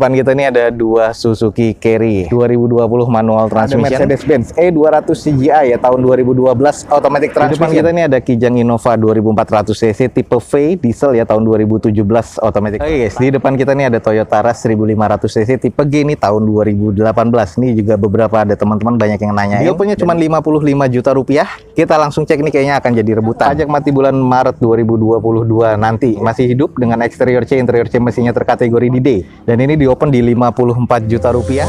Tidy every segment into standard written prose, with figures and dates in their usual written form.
Depan kita ini ada dua Suzuki Carry 2020 manual transmission, ada Mercedes-Benz E200 CGI ya tahun 2012 automatic transmission. Di depan kita ini ada Kijang Innova 2400 cc tipe V diesel ya tahun 2017 automatic. Oke guys, di depan kita ini ada Toyota Rush 1500 cc tipe G ini tahun 2018. Ini juga beberapa ada teman-teman banyak yang nanya. Dia punya cuma 55 juta rupiah. Kita langsung cek nih, kayaknya akan jadi rebutan. Pajak mati bulan Maret 2022 nanti. Masih hidup dengan eksterior C, interior C, mesinnya terkategori di D. Dan ini di open di 54 juta rupiah.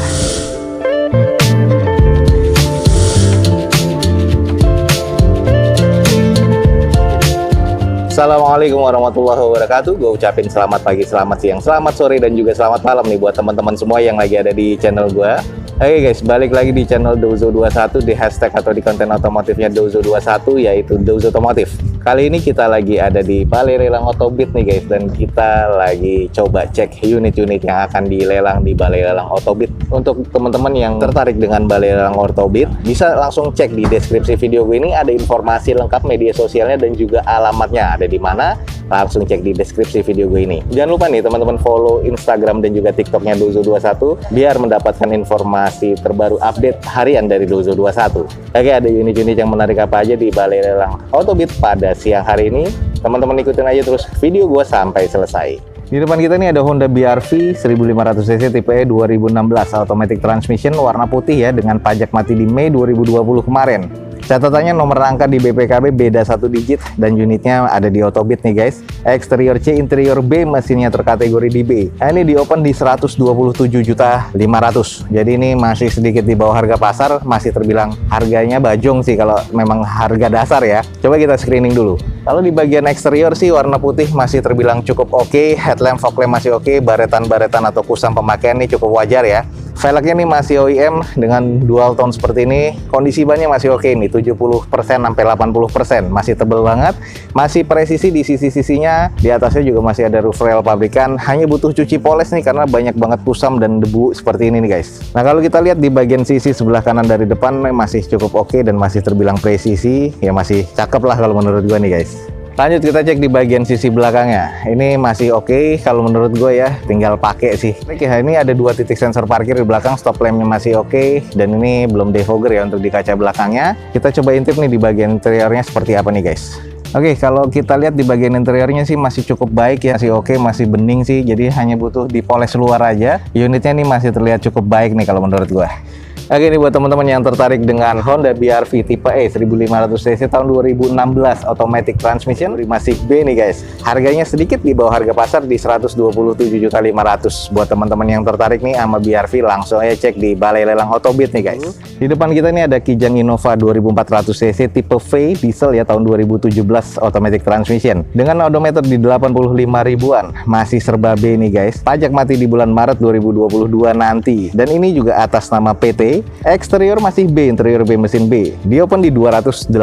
Assalamualaikum warahmatullahi wabarakatuh. Gue ucapin selamat pagi, selamat siang, selamat sore, dan juga selamat malam nih buat teman-teman semua yang lagi ada di channel gue. Oke guys, balik lagi di channel Dozo21, di hashtag atau di konten otomotifnya Dozo21, yaitu Dozo Otomotif. Kali ini kita lagi ada di Balai Lelang Otobit nih guys, dan kita lagi coba cek unit-unit yang akan dilelang di Balai Lelang Otobit. Untuk teman-teman yang tertarik dengan Balai Lelang Otobit, bisa langsung cek di deskripsi video gue ini, ada informasi lengkap media sosialnya dan juga alamatnya ada di mana. Langsung cek di deskripsi video gue ini. Jangan lupa nih teman-teman follow Instagram dan juga TikToknya Dozo21 biar mendapatkan informasi terbaru update harian dari Dozo21. Oke, ada unit-unit yang menarik apa aja di Balai Lelang Otobit pada siang hari ini. Teman-teman ikutin aja terus video gue sampai selesai. Di depan kita nih ada Honda BR-V 1500 cc tipe E 2016 automatic transmission warna putih ya, dengan pajak mati di Mei 2020 kemarin. Catatannya nomor rangka di BPKB beda 1 digit dan unitnya ada di Otobit nih guys. Eksterior C, interior B, mesinnya terkategori di B. Nah, ini di open di 127.500. Jadi ini masih sedikit di bawah harga pasar, masih terbilang harganya bajong sih kalau memang harga dasar ya. Coba kita screening dulu. Kalau di bagian eksterior sih warna putih masih terbilang cukup oke, headlamp, fog lamp masih oke, baretan-baretan atau kusam pemakaian ini cukup wajar ya. Velgnya nih masih OEM dengan dual tone seperti ini. Kondisi bannya masih oke nih, 70% sampai 80%. Masih tebel banget, masih presisi di sisi-sisinya. Di atasnya juga masih ada roof rail pabrikan. Hanya butuh cuci poles nih karena banyak banget kusam dan debu seperti ini nih guys. Nah, kalau kita lihat di bagian sisi sebelah kanan dari depan masih cukup oke dan masih terbilang presisi. Ya masih cakep lah kalau menurut gua nih guys. Lanjut kita cek di bagian sisi belakangnya. Ini masih oke kalau menurut gue ya, tinggal pakai sih. Oke, ini ada 2 titik sensor parkir di belakang, stop lampnya masih oke, dan ini belum defogger ya untuk di kaca belakangnya. Kita coba intip nih di bagian interiornya seperti apa nih guys. Oke, kalau kita lihat di bagian interiornya sih masih cukup baik ya, masih oke, masih bening sih. Jadi hanya butuh dipoles luar aja. Unitnya nih masih terlihat cukup baik nih kalau menurut gue. Oke, ini buat teman-teman yang tertarik dengan Honda BR-V tipe E 1500 cc tahun 2016 automatic transmission Rimasik B nih guys. Harganya sedikit di bawah harga pasar di 127.500. Buat teman-teman yang tertarik nih sama BR-V, langsung aja cek di Balai Lelang Otobit nih guys. Di depan kita nih ada Kijang Innova 2400 cc tipe V diesel ya tahun 2017 automatic transmission dengan odometer di 85 ribuan. Masih serba B nih guys. Pajak mati di bulan Maret 2022 nanti. Dan ini juga atas nama PT. Eksterior masih B, interior B, mesin B. Di open di 285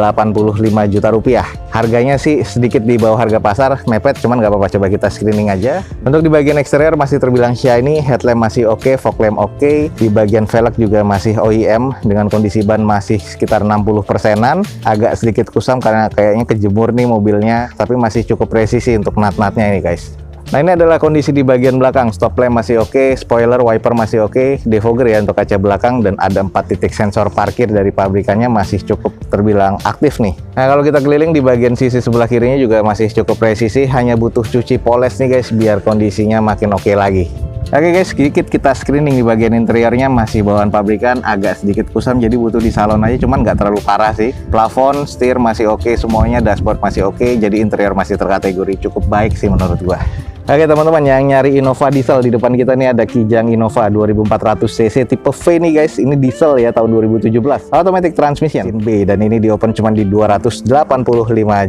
juta rupiah. Harganya sih sedikit di bawah harga pasar, mepet, cuman nggak apa-apa, coba kita screening aja. Untuk di bagian eksterior masih terbilang shiny, headlamp masih oke, fog lamp oke. Di bagian velg juga masih OEM dengan kondisi ban masih sekitar 60%-an. Agak sedikit kusam karena kayaknya kejemur nih mobilnya, tapi masih cukup presisi untuk nat-natnya ini guys. Nah, ini adalah kondisi di bagian belakang. Stop lamp masih oke, spoiler, wiper masih oke, defogger ya untuk kaca belakang, dan ada 4 titik sensor parkir dari pabrikannya masih cukup terbilang aktif nih. Nah, kalau kita keliling di bagian sisi sebelah kirinya juga masih cukup presisi, hanya butuh cuci poles nih guys biar kondisinya makin oke lagi. Oke guys, sedikit kita screening di bagian interiornya, masih bawaan pabrikan, agak sedikit kusam jadi butuh di salon aja, cuman nggak terlalu parah sih. Plafon, setir masih oke semuanya, dashboard masih oke, jadi interior masih terkategori cukup baik sih menurut gua. Oke teman-teman yang nyari Innova diesel, di depan kita nih ada Kijang Innova 2400 cc tipe V nih guys. Ini diesel ya tahun 2017 automatic transmission B, dan ini di open cuma di 285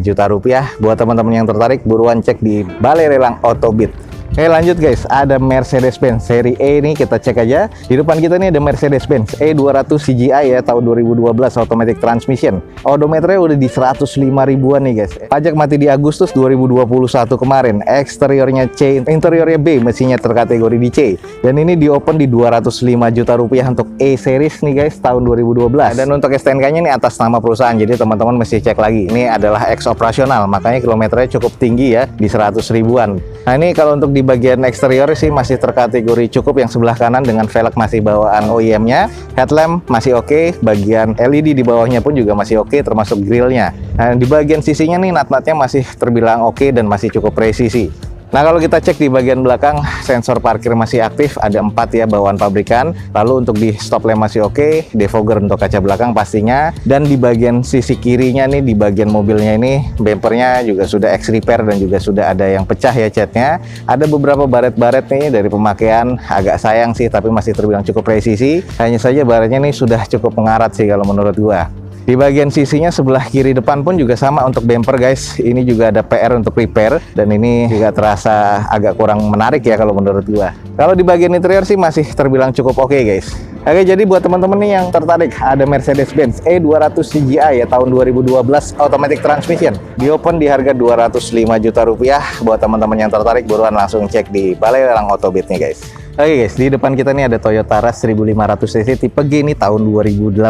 juta rupiah. Buat teman-teman yang tertarik, buruan cek di Balai Lelang Otobit. Oke lanjut guys, ada Mercedes-Benz seri E ini, kita cek aja. Di depan kita nih ada Mercedes-Benz E200 CGI ya tahun 2012 automatic transmission. Odometernya udah di 105 ribuan nih guys. Pajak mati di Agustus 2021 kemarin. Eksteriornya C, interiornya B, mesinnya terkategori di C. Dan ini di open di 205 juta rupiah untuk E series nih guys tahun 2012. Dan untuk STNK-nya ini atas nama perusahaan, jadi teman-teman mesti cek lagi. Ini adalah ex operasional, makanya kilometernya cukup tinggi ya, di 100 ribuan. Nah ini kalau untuk di di bagian eksterior sih masih terkategori cukup, yang sebelah kanan dengan velg masih bawaan OEM-nya, headlamp masih oke, bagian LED di bawahnya pun juga masih oke, termasuk grillnya. Nah, di bagian sisinya nih nut-nutnya masih terbilang oke dan masih cukup presisi. Nah, kalau kita cek di bagian belakang, sensor parkir masih aktif, ada 4 ya bawaan pabrikan. Lalu untuk di stop lamp masih oke, defogger untuk kaca belakang pastinya. Dan di bagian sisi kirinya nih, di bagian mobilnya ini, bempernya juga sudah ex repair dan juga sudah ada yang pecah ya catnya. Ada beberapa baret-baret nih dari pemakaian, agak sayang sih, tapi masih terbilang cukup presisi. Hanya saja baretnya nih sudah cukup mengarat sih kalau menurut gua. Di bagian sisinya sebelah kiri depan pun juga sama untuk bumper guys. Ini juga ada PR untuk repair dan ini juga terasa agak kurang menarik ya kalau menurut gua. Kalau di bagian interior sih masih terbilang cukup oke guys. Oke, jadi buat teman-teman nih yang tertarik, ada Mercedes-Benz E200 CGI ya tahun 2012 automatic transmission. Di open di harga 205 juta rupiah. Buat teman-teman yang tertarik buruan langsung cek di Balai Lelang Autobit nih guys. Oke guys, di depan kita nih ada Toyota Rush 1500 cc tipe G ini tahun 2018.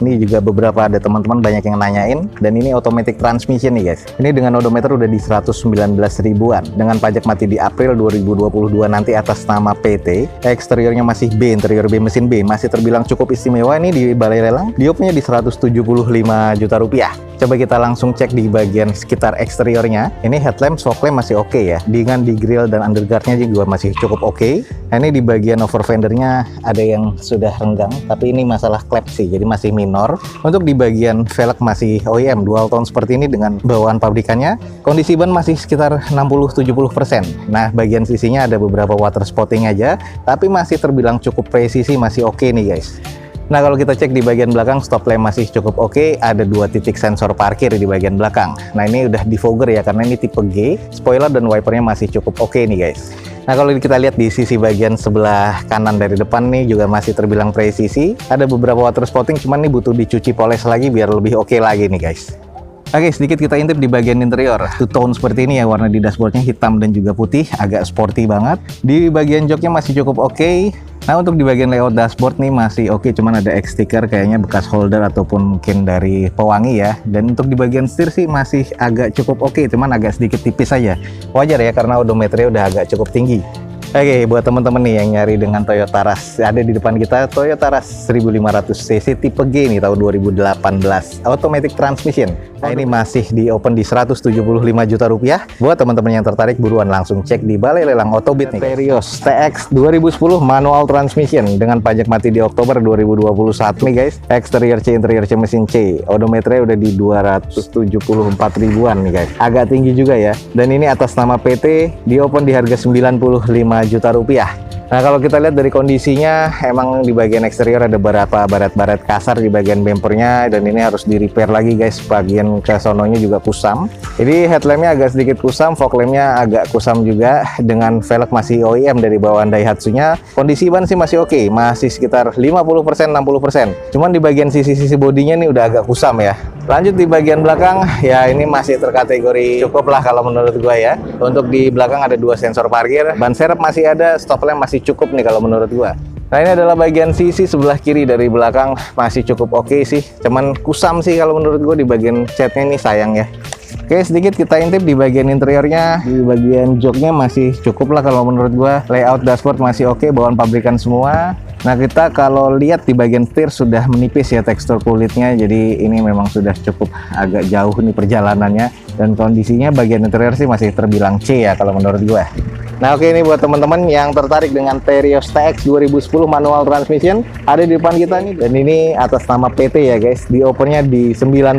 Ini juga beberapa ada teman-teman banyak yang nanyain, dan ini automatic transmission nih guys. Ini dengan odometer udah di 119 ribuan dengan pajak mati di April 2022 nanti atas nama PT. Eksteriornya masih B, interior B, mesin B, masih terbilang cukup istimewa. Ini di Balai Lelang diopnya di 175 juta rupiah. Coba kita langsung cek di bagian sekitar eksteriornya. Ini headlamp, fog lamp masih oke ya. Dengan di grill dan underguardnya juga masih cukup oke. Nah, ini di bagian over fendernya ada yang sudah renggang, tapi ini masalah klep sih, jadi masih minor. Untuk di bagian velg masih OEM dual tone seperti ini dengan bawaan pabrikannya. Kondisi ban masih sekitar 60-70%. Nah, bagian sisinya ada beberapa water spotting aja, tapi masih terbilang cukup presisi, masih oke nih guys. Nah, kalau kita cek di bagian belakang, stop lamp masih cukup oke. Ada 2 titik sensor parkir di bagian belakang. Nah, ini udah defogger ya, karena ini tipe G. Spoiler dan wipernya masih cukup oke nih guys. Nah, kalau kita lihat di sisi bagian sebelah kanan dari depan nih juga masih terbilang presisi. Ada beberapa water spotting, cuman nih butuh dicuci poles lagi biar lebih oke lagi nih guys. Oke, sedikit kita intip di bagian interior. Two tone seperti ini ya, warna di dashboardnya hitam dan juga putih, agak sporty banget. Di bagian joknya masih cukup oke. Nah, untuk di bagian layout dashboard nih masih oke, cuman ada X sticker kayaknya bekas holder ataupun mungkin dari pewangi ya. Dan untuk di bagian setir sih masih agak cukup oke, cuman agak sedikit tipis aja. Wajar ya karena odometernya udah agak cukup tinggi. Oke, buat teman-teman nih yang nyari dengan Toyota Rush, ada di depan kita Toyota Rush 1500 cc tipe G nih tahun 2018 automatic transmission. Nah, ini masih di open di 175 juta rupiah. Buat teman-teman yang tertarik buruan langsung cek di Balai Lelang Autobit nih. Terios TX 2010 manual transmission dengan pajak mati di Oktober 2021 nih guys. Eksterior C, interior C, mesin C. Odometernya udah di 274 ribuan nih guys. Agak tinggi juga ya. Dan ini atas nama PT, di open di harga 95 juta rupiah. Nah, kalau kita lihat dari kondisinya, emang di bagian eksterior ada beberapa baret-baret kasar di bagian bempernya, dan ini harus di repair lagi guys. Bagian ke sononya juga kusam. Jadi headlampnya agak sedikit kusam, fog lampnya agak kusam juga. Dengan velg masih OEM dari bawaan Daihatsu-nya. Kondisi ban sih masih oke, masih sekitar 50% 60%. Cuman di bagian sisi-sisi bodinya nih udah agak kusam ya. Lanjut di bagian belakang, ya ini masih terkategori cukup lah kalau menurut gua ya. Untuk di belakang ada 2 sensor parkir, ban serep masih ada, stop lamp masih cukup nih kalau menurut gua. Nah, ini adalah bagian sisi sebelah kiri dari belakang, masih cukup oke sih. Cuman kusam sih kalau menurut gua di bagian catnya ini, sayang ya. Oke, sedikit kita intip di bagian interiornya. Di bagian joknya masih cukup lah kalau menurut gua. Layout dashboard masih oke, bawaan pabrikan semua. Nah, kita kalau lihat di bagian setir sudah menipis ya tekstur kulitnya, jadi ini memang sudah cukup agak jauh nih perjalanannya, dan kondisinya bagian interior sih masih terbilang C ya kalau menurut gue. Nah, oke, ini buat teman-teman yang tertarik dengan Terios TX 2010 manual transmission, ada di depan kita nih, dan ini atas nama PT ya guys. Di opennya di 95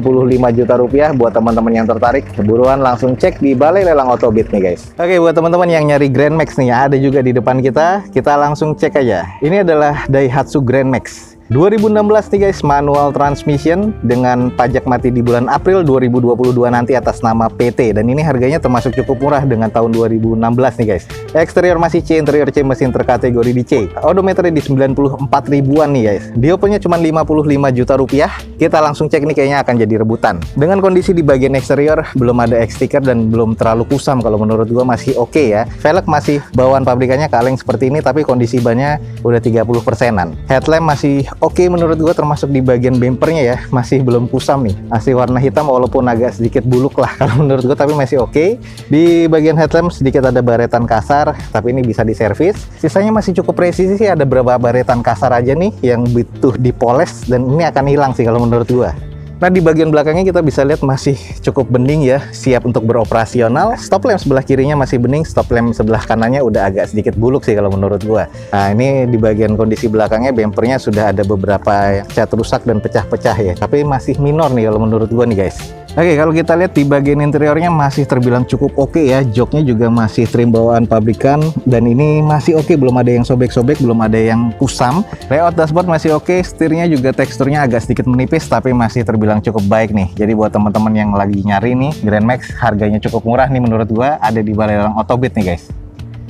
juta rupiah. Buat teman-teman yang tertarik, buruan langsung cek di Balai Lelang Autobit nih guys. Oke, buat teman-teman yang nyari Grand Max nih, ada juga di depan kita langsung cek aja. Ini adalah Daihatsu Grand Max 2016 nih guys, manual transmission dengan pajak mati di bulan April 2022 nanti atas nama PT, dan ini harganya termasuk cukup murah dengan tahun 2016 nih guys. Eksterior masih C, interior C, mesin terkategori di C. Odometernya di 94 ribuan nih guys. Diopennya cuma 55 juta rupiah. Kita langsung cek nih, kayaknya akan jadi rebutan. Dengan kondisi di bagian eksterior belum ada X sticker dan belum terlalu kusam, kalau menurut gua masih oke ya. Velg masih bawaan pabrikannya kaleng seperti ini, tapi kondisi bannya udah 30%-an. Headlamp masih oke menurut gue, termasuk di bagian bumpernya ya, masih belum kusam nih, masih warna hitam walaupun agak sedikit buluk lah kalau menurut gue, tapi masih oke. Di bagian headlamp sedikit ada baretan kasar, tapi ini bisa diservis. Sisanya masih cukup presisi sih, ada beberapa baretan kasar aja nih yang butuh dipoles, dan ini akan hilang sih kalau menurut gue. Nah, di bagian belakangnya kita bisa lihat masih cukup bening ya, siap untuk beroperasional. Stop lamp sebelah kirinya masih bening, stop lamp sebelah kanannya udah agak sedikit buluk sih kalau menurut gua. Nah, ini di bagian kondisi belakangnya, bumpernya sudah ada beberapa yang cat rusak dan pecah-pecah ya, tapi masih minor nih kalau menurut gua nih guys. Oke, kalau kita lihat di bagian interiornya masih terbilang cukup oke ya. Joknya juga masih trim bawaan pabrikan, dan ini masih oke, belum ada yang sobek-sobek, belum ada yang kusam. Layout dashboard masih oke, setirnya juga teksturnya agak sedikit menipis, tapi masih terbilang cukup baik nih. Jadi buat teman-teman yang lagi nyari nih Grand Max, harganya cukup murah nih menurut gua, ada di Balai Lelang Autobit nih guys.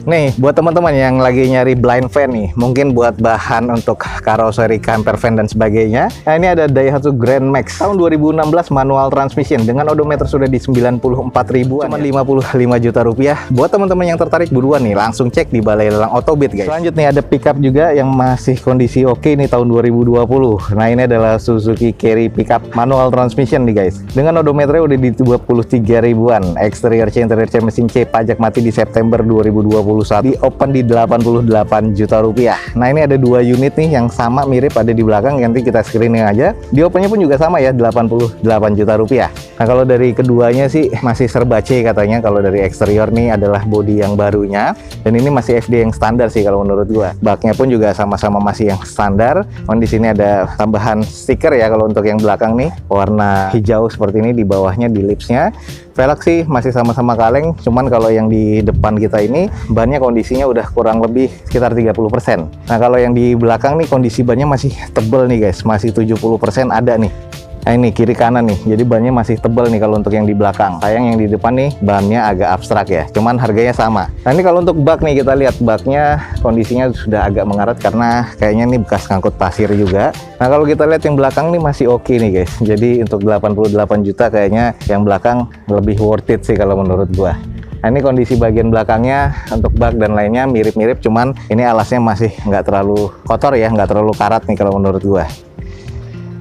Nih, buat teman-teman yang lagi nyari blind van nih, mungkin buat bahan untuk karoseri camper van dan sebagainya. Nah, ini ada Daihatsu Grand Max tahun 2016 manual transmission dengan odometer sudah di 94.000, cuma 55 juta rupiah. Buat teman-teman yang tertarik, buruan nih, langsung cek di Balai Lelang Autobit guys. Selanjutnya ada pickup juga yang masih kondisi oke nih tahun 2020. Nah, ini adalah Suzuki Carry pickup manual transmission nih guys. Dengan odometernya udah di 23 ribuan. Exterior C, interior C, mesin C, pajak mati di September 2020. Di open di 88 juta rupiah. Nah, ini ada dua unit nih yang sama mirip ada di belakang, nanti kita screening aja. Di opennya pun juga sama ya, 88 juta rupiah. Nah, kalau dari keduanya sih masih serba C katanya. Kalau dari eksterior nih adalah bodi yang barunya, dan ini masih FD yang standar sih kalau menurut gua. Baknya pun juga sama-sama masih yang standar. Di sini ada tambahan stiker ya kalau untuk yang belakang nih, warna hijau seperti ini di bawahnya di lipsnya. Velg sih masih sama-sama kaleng, cuman kalau yang di depan kita ini bannya kondisinya udah kurang lebih sekitar 30%. Nah, kalau yang di belakang nih kondisi bannya masih tebel nih guys, masih 70% ada nih. Nah, ini kiri kanan nih, jadi bannya masih tebal nih kalau untuk yang di belakang. Sayang yang di depan nih bannya agak abstrak ya, cuman harganya sama. Nah, ini kalau untuk bak nih, kita lihat baknya kondisinya sudah agak mengarat karena kayaknya ini bekas ngangkut pasir juga. Nah, kalau kita lihat yang belakang nih masih oke nih guys, jadi untuk 88 juta kayaknya yang belakang lebih worth it sih kalau menurut gua. Nah, ini kondisi bagian belakangnya untuk bak dan lainnya mirip-mirip, cuman ini alasnya masih nggak terlalu kotor ya, nggak terlalu karat nih kalau menurut gua.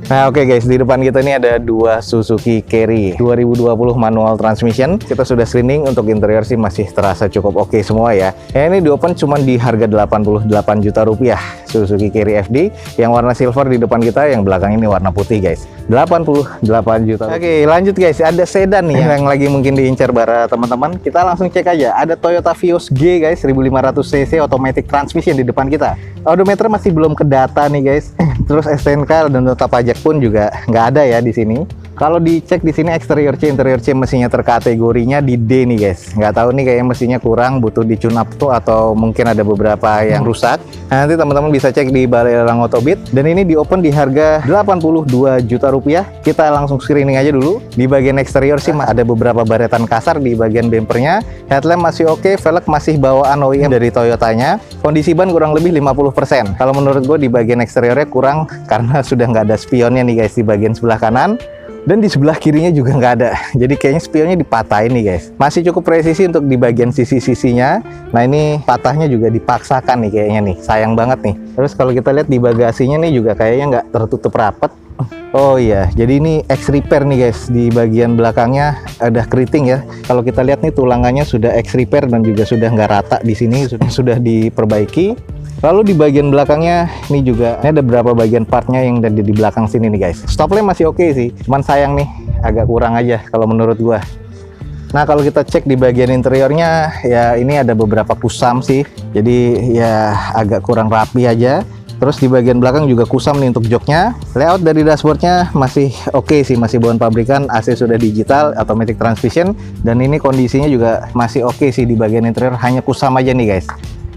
Nah, oke guys, di depan kita ini ada dua Suzuki Carry 2020 manual transmission. Kita sudah screening, untuk interior sih masih terasa cukup oke semua ya. Ini di open cuma di harga 88 juta rupiah. Suzuki Carry FD yang warna silver di depan kita, yang belakang ini warna putih guys. 88 juta. Oke, lanjut guys, ada sedan nih yang lagi mungkin diincar bara teman-teman. Kita langsung cek aja. Ada Toyota Vios G guys, 1500 cc automatic transmission di depan kita. Odometer masih belum kedata nih guys. Terus STNK dan nota pajak pun juga nggak ada ya di sini. Kalau dicek di sini eksterior C, interior C, mesinnya terkategorinya di D nih guys. Nggak tahu nih, kayaknya mesinnya kurang, butuh di tune up tuh, atau mungkin ada beberapa yang rusak. Nah, nanti teman-teman bisa cek di Balai Lelang Autobit. Dan ini di open di harga 82 juta rupiah. Kita langsung screening aja dulu. Di bagian eksterior sih ada beberapa baretan kasar di bagian bumpernya. Headlamp masih oke, velg masih bawaan OEM dari Toyotanya. Kondisi ban kurang lebih 50%. Kalau menurut gue di bagian eksteriornya kurang karena sudah nggak ada spionnya nih guys di bagian sebelah kanan. Dan di sebelah kirinya juga nggak ada. Jadi kayaknya spionnya dipatahin nih guys. Masih cukup presisi untuk di bagian sisi-sisinya. Nah, ini patahnya juga dipaksakan nih kayaknya nih. Sayang banget nih. Terus kalau kita lihat di bagasinya nih juga kayaknya nggak tertutup rapat. Oh iya, jadi ini X repair nih guys. Di bagian belakangnya ada keriting ya. Kalau kita lihat nih tulangannya sudah X repair dan juga sudah nggak rata di sini, sudah diperbaiki. Lalu di bagian belakangnya ini juga ini ada beberapa bagian partnya yang ada di belakang sini nih guys. Stop lamp masih oke sih, cuman sayang nih agak kurang aja kalau menurut gua. Nah, kalau kita cek di bagian interiornya ya ini ada beberapa kusam sih, jadi ya agak kurang rapi aja. Terus di bagian belakang juga kusam nih untuk joknya. Layout dari dashboardnya masih oke sih, masih bawaan pabrikan. AC sudah digital, automatic transmission, dan ini kondisinya juga masih oke sih di bagian interior, hanya kusam aja nih guys.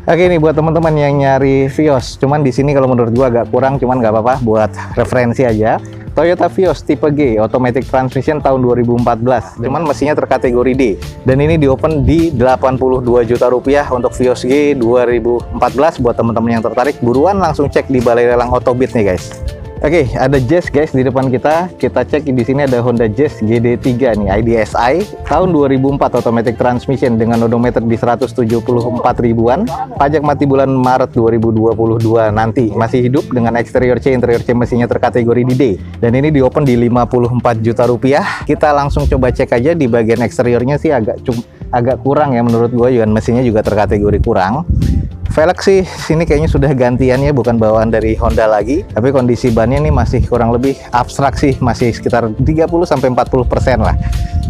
Oke, ini buat teman-teman yang nyari Vios, cuman di sini kalau menurut gua agak kurang, cuman nggak apa-apa buat referensi aja. Toyota Vios tipe G automatic transmission tahun 2014, cuman mesinnya terkategori D, dan ini di open di 82 juta rupiah untuk Vios G 2014. Buat teman-teman yang tertarik, buruan langsung cek di Balai Lelang Autobit nih guys. Oke, ada Jazz guys di depan kita. Kita cek di sini ada Honda Jazz GD3 nih, IDSI tahun 2004, automatic transmission dengan odometer di 174 ribuan. Pajak mati bulan Maret 2022 nanti. Masih hidup dengan exterior C, interior C mesinnya terkategori di D. Dan ini di open di 54 juta rupiah. Kita langsung coba cek aja di bagian eksteriornya sih agak kurang ya menurut gue, mesinnya juga terkategori kurang. Velg sih sini kayaknya sudah gantian ya, bukan bawaan dari Honda lagi. Tapi kondisi bannya nih masih kurang lebih abstrak sih, masih sekitar 30-40% lah.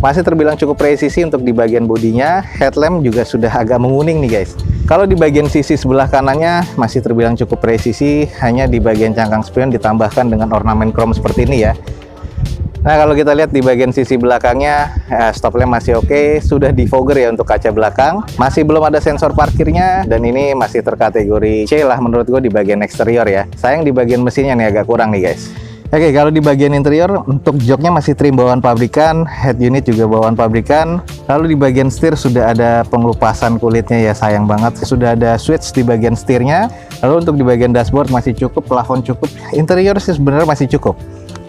Masih terbilang cukup presisi untuk di bagian bodinya. Headlamp juga sudah agak menguning nih guys. Kalau di bagian sisi sebelah kanannya masih terbilang cukup presisi, hanya di bagian cangkang spion ditambahkan dengan ornamen chrome seperti ini ya. Nah, kalau kita lihat di bagian sisi belakangnya, stop lamp masih oke, sudah defogger ya untuk kaca belakang. Masih belum ada sensor parkirnya, dan ini masih terkategori C lah menurut gue di bagian eksterior ya. Sayang di bagian mesinnya nih agak kurang nih guys. Oke, kalau di bagian interior, untuk joknya masih trim bawaan pabrikan, head unit juga bawaan pabrikan. Lalu di bagian setir sudah ada pengelupasan kulitnya ya, sayang banget. Sudah ada switch di bagian setirnya. Lalu untuk di bagian dashboard masih cukup, plafon cukup, interior sih sebenarnya masih cukup.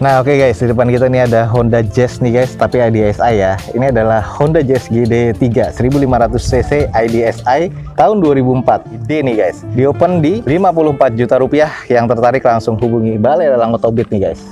Nah oke guys, di depan kita ini ada Honda Jazz nih guys, tapi IDSI ya. Ini adalah Honda Jazz GD3 1500cc IDSI tahun 2004. D nih guys, di open di 54 juta rupiah. Yang tertarik langsung hubungi Balai Lelang Otobit nih guys.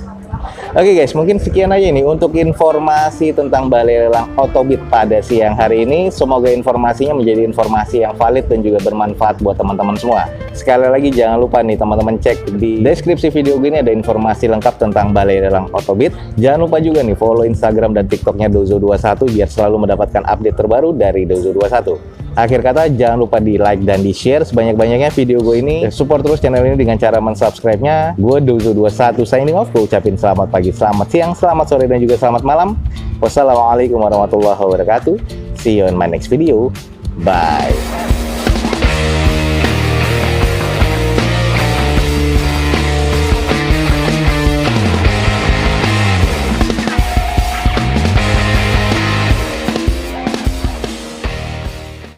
Oke guys, mungkin sekian aja nih untuk informasi tentang Balai Lelang Otobit pada siang hari ini. Semoga informasinya menjadi informasi yang valid dan juga bermanfaat buat teman-teman semua. Sekali lagi jangan lupa nih teman-teman cek di deskripsi video ini ada informasi lengkap tentang Balai Lelang Otobit. Jangan lupa juga nih follow Instagram dan TikToknya Dozo21 biar selalu mendapatkan update terbaru dari Dozo21. Akhir kata, jangan lupa di like dan di share sebanyak-banyaknya video gue ini. Support terus channel ini dengan cara mensubscribe-nya. Gue Dozo21 signing off. Gue ucapin selamat pagi, selamat siang, selamat sore, dan juga selamat malam. Wassalamualaikum warahmatullahi wabarakatuh. See you in my next video. Bye.